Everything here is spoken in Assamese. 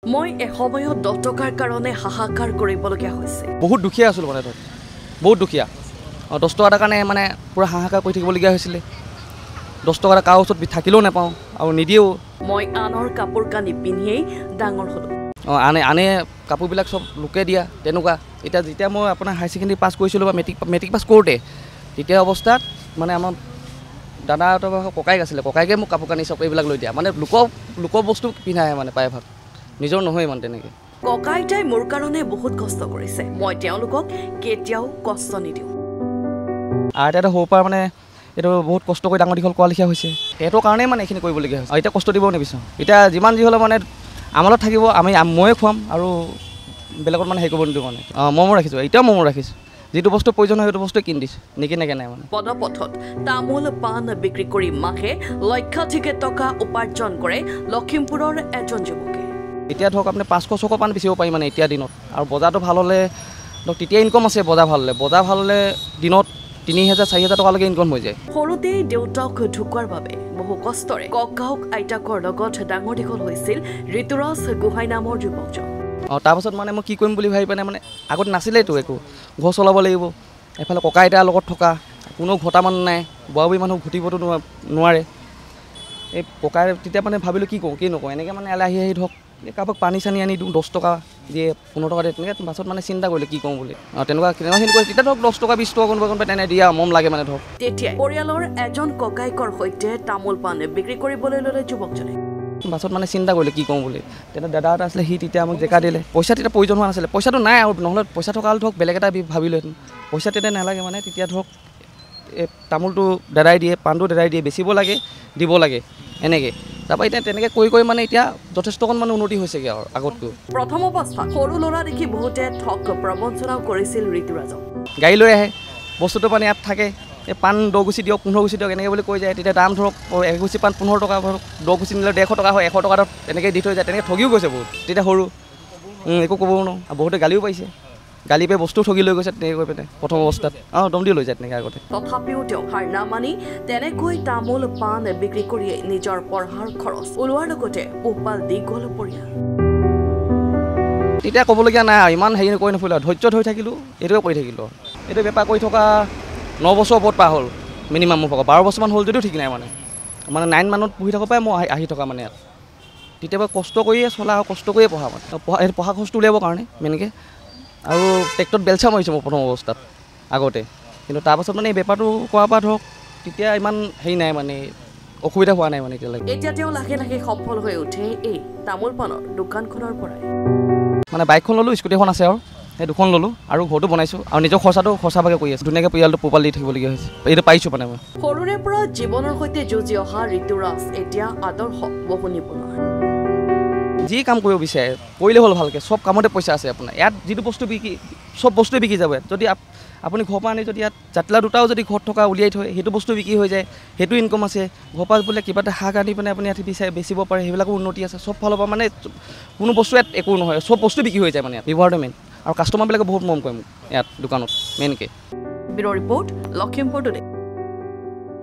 মই এসময়ত 10 টকাৰ কাৰণে হাহাকাৰ কৰিবলগীয়া হৈছে। বহুত দুখীয়া আছিল মানে বহুত দুখীয়া 10 টকাৰ কাৰণে মানে পুৰা হাহাকাৰ কৰি থাকিবলগীয়া হৈছিলে। 10 টকা কাৰো ওচৰত থাকিলেও নাপাওঁ আৰু নিদিয়েও। মই আনৰ কাপোৰ কানি পিন্ধিয়েই ডাঙৰ হ'লো। আনে কাপোৰবিলাক চব লোকে দিয়া তেনেকুৱা। এতিয়া যেতিয়া মই আপোনাৰ হায়াৰ ছেকেণ্ডেৰী পাছ কৰিছিলোঁ বা মেট্ৰিক পাছ কৰোঁতে তেতিয়া অৱস্থাত মানে আমাৰ দাদাহঁতৰ ককাইক আছিলে, ককাইকে মোক কাপোৰ কানি চব এইবিলাক লৈ দিয়া, মানে লোকৰ বস্তু পিন্ধায় মানে প্ৰায়ভাগ, নিজৰ নহয় ইমান তেনেকৈ। ককা আইতাই মোৰ কাৰণে বহুত কষ্ট কৰিছে, মই তেওঁলোকক কেতিয়াও কষ্ট নিদিওঁ। আইতাইতো সৰুৰ পৰা মানে এইটো বহুত কষ্ট কৰি ডাঙৰ দীঘল কৰা লিখীয়া হৈছে, সেইটোৰ কাৰণেই মানে এইখিনি কৰিবলগীয়া হৈছে। এতিয়া কষ্ট দিব নিবিচাৰোঁ। এতিয়া যিমান যি হ'লেও মানে আমালত থাকিব, ময়ে খুৱাম আৰু বেলেগত মানে হেৰি কৰিব নিদিওঁ মানে। মৰম ৰাখিছোঁ, এতিয়াও মৰম ৰাখিছোঁ। যিটো বস্তু প্ৰয়োজন হয় সেইটো বস্তুৱে কিনি দিছোঁ, নিকিনাকৈ নাই মানে। পদপথত তামোল পাণ বিক্ৰী কৰি মাহে লক্ষাধিক টকা উপাৰ্জন কৰে লখিমপুৰৰ এজন যুৱকে। এতিয়া ধৰক আপুনি 500-600 পাণ বেচিব পাৰি মানে এতিয়া দিনত, আৰু বজাৰটো ভাল হ'লে ধৰক তেতিয়া ইনকম আছে। বজাৰ ভাল হ'লে দিনত 3000-4000 টকালৈকে ইনকম হৈ যায়। সৰুতেই দেউতাক ঢুকোৱাৰ বাবে বহু কষ্টৰে ককাক আইতাকৰ লগত ডাঙৰ দীঘল হৈছিল ঋতুৰাজ গোহাঁই নামৰ যুৱকজন। তাৰপাছত মানে মই কি কৰিম বুলি ভাবি পেলাই মানে আগত নাছিলেতো একো, ঘৰ চলাব লাগিব, এফালে ককা আইতাৰ লগত থকা, কোনো ঘটা মানুহ নাই, বুঢ়া বুঢ়ী মানুহ ঘটিবতো নোৱাৰে। এই ককাই তেতিয়া মানে ভাবিলোঁ কি কৰোঁ কি নকৰোঁ, এনেকৈ মানে আহি ধৰক কাৰোবাক পানী চানী আনি দিওঁ, 10 টকা দিয়ে, 15 টকা দিয়ে, তেনেকৈ পাছত মানে চিন্তা কৰিলোঁ কি কৰোঁ বুলি। তেনেকুৱাখিনি কৰি তেতিয়া ধৰক 10 টকা 20 টকা কোনোবাই তেনে দিয়া মৰম লাগে মানে ধৰক। তেতিয়া পৰিয়ালৰ এজন ককাইকৰ সৈতে তামোল পাণ বিক্ৰী কৰিবলৈ ল'লে যুৱকজনে। পাছত মানে চিন্তা কৰিলোঁ কি কৰোঁ বুলি। তেতিয়া দাদা এটা আছিলে, সি তেতিয়া আমাক জেকা দিলে। পইচা তেতিয়া প্ৰয়োজন হোৱা নাছিলে, পইচাটো নাই আৰু নহ'লে পইচা থকা হ'লে ধৰক বেলেগ এটা ভাবিলোহেঁতেন। পইচা তেতিয়া নালাগে মানে, তেতিয়া ধৰক এই তামোলটো দাদাই দিয়ে, পাণটো দাদাই দিয়ে, বেচিব লাগে দিব লাগে এনেকৈ। তাৰপৰা এতিয়া তেনেকৈ কৰি মানে এতিয়া যথেষ্টকণ মানে উন্নতি হৈছেগৈ আৰু আগতকৈ। প্ৰথম অৱস্থাত সৰু ল'ৰা দেখি বহুতে ঠগ প্ৰবঞ্চনাও কৰিছিল ঋতুৰাজক। গাড়ী লৈ আহে, বস্তুটো মানে ইয়াত থাকে, এই পাণ 10 গুচি দিয়ক 15 গুচি দিয়ক এনেকৈ বুলি কৈ যায়। তেতিয়া দাম ধৰক 1 গুচি পাণ 15 টকা, 10 গুচি নিলে 150 টকা হয়, 100 টকা এনেকৈ দি থৈ যায়। তেনেকৈ ঠগিও গৈছে বহুত। তেতিয়া সৰু একো ক'বও নোৱাৰোঁ, আৰু বহুতে গালিও পাইছে, গালি পাই বস্তু ঠগি লৈ গৈছে তেনেকৈ কৈ পিনে প্ৰথম অৱস্থাত। দম দি লৈ যায় তেনেকৈ আগতে। তথাপিও তেওঁ হাৰ নামানি তেনেকৈ তামোল পাণ বিক্ৰী কৰিয়ে নিজৰ পঢ়াৰ খৰচ ওলোৱাৰ লগতে পোহপাল দি গ'ল পৰিয়াল। তেতিয়া ক'বলগীয়া নাই আৰু, ইমান হেৰি কৰি নুফুৰিলোঁ, ধৈৰ্য ধৰি থাকিলোঁ, এইটোৱে কৰি থাকিলোঁ। এইটো বেপাৰ কৰি থকা 9 বছৰ ওপৰত পাৰ হ'ল মিনিমাম। মোৰ 12 বছৰমান হ'ল যদিও ঠিক নাই মানে 9 মানত পঢ়ি থকাৰ পৰাই মই আহি থকা মানে ইয়াত। তেতিয়াবা কষ্ট কৰিয়ে চলা আৰু কষ্ট কৰিয়ে পঢ়া মানে পঢ়া খৰচটো উলিয়াবৰ কাৰণে মেইনকৈ। আৰু ট্ৰেক্টৰত বেলচা মাৰিছোঁ মই প্ৰথম অৱস্থাত আগতে, কিন্তু তাৰপাছত মানে এই বেপাৰটো কৰাৰ পৰা ধৰক তেতিয়া ইমান হেৰি নাই মানে, অসুবিধা হোৱা নাই মানে এতিয়ালৈকে। এতিয়া তেওঁ লাহে লাহে সফল হৈ উঠে এই তামোল পাণৰ দোকানখনৰ পৰাই। মানে বাইকখন ল'লোঁ, স্কুটি এখন আছে আৰু সেই 2খন ল'লোঁ, আৰু ঘৰটো বনাইছোঁ, আৰু নিজৰ খৰচাভাগে কৰি আছোঁ। ধুনীয়াকৈ পৰিয়ালটো পোহপাল দি থাকিবলগীয়া হৈছে, এইটো পাইছোঁ মানে মই। সৰুৰে পৰা জীৱনৰ সৈতে যুঁজি অহা ঋতুৰাজ এতিয়া আদৰ্শ বহু নিপুণৰ। যি কাম কৰিব বিচাৰে কৰিলে হ'ল ভালকৈ, চব কামতে পইচা আছে আপোনাৰ ইয়াত। যিটো বস্তু চব বস্তুৱে বিকি যাব। যদি আপুনি ঘৰৰ পৰা আনি যদি ইয়াত জাতিলাও দুটাও যদি ঘৰত থকা উলিয়াই থয়, সেইটো বস্তু বিক্ৰী হৈ যায়, সেইটো ইনকম আছে। ঘৰৰ পৰা বোলে কিবা এটা শাক আনি পিনে আপুনি ইয়াত বেচিব পাৰে, সেইবিলাকো উন্নতি আছে। চব ফালৰ পৰা মানে কোনো বস্তু ইয়াত একো নহয়, চব বস্তু বিক্ৰী হৈ যায় মানে ইয়াত। ব্যৱহাৰটো মেইন, আৰু কাষ্টমাৰবিলাকে বহুত মৰম কৰে মোক ইয়াত দোকানত মেইনকৈ। Bureau report, Lakhimpur today.